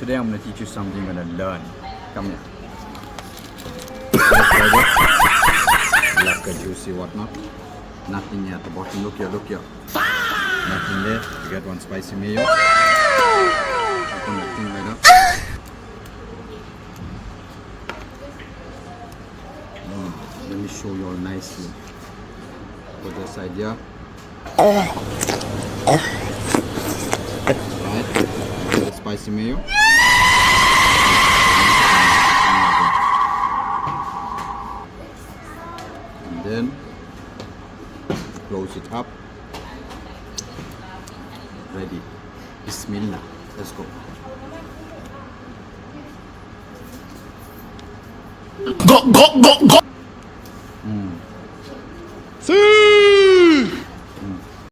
Today I'm gonna teach you something you're gonna learn. Come here. Like a juicy whatnot. Nothing here at the bottom. Look here, look here. Nothing there. You get one spicy mayo. Open that thing right up. Let me show you all nicely. Put this side here. Right. The spicy mayo. And then close it up. Ready. Bismillah. Let's go.